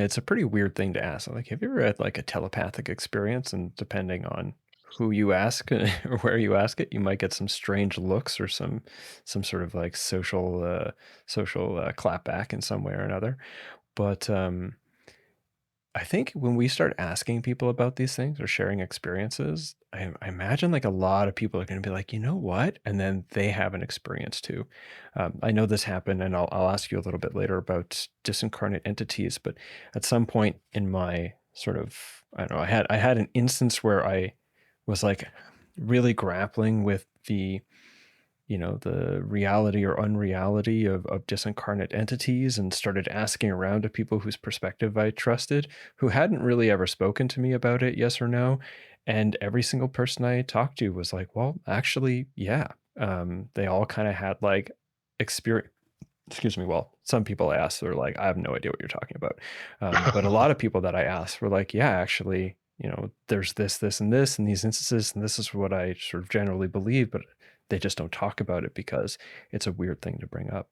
it's a pretty weird thing to ask. Like, have you ever had like a telepathic experience? And depending on who you ask or where you ask it, you might get some strange looks or some sort of like social clap back in some way or another. But I think when we start asking people about these things or sharing experiences, I imagine like a lot of people are going to be like, you know what? And then they have an experience too. I know this happened, and I'll ask you a little bit later about disincarnate entities. But at some point in my sort of, I don't know, I had an instance where I was like really grappling with the reality or unreality of disincarnate entities, and started asking around to people whose perspective I trusted, who hadn't really ever spoken to me about it, yes or no. And every single person I talked to was like, well, actually, yeah. They all kind of had like experience. Excuse me. Well, some people I asked were like, I have no idea what you're talking about. But a lot of people that I asked were like, yeah, actually, there's this, and this, and these instances, and this is what I sort of generally believe, but they just don't talk about it because it's a weird thing to bring up.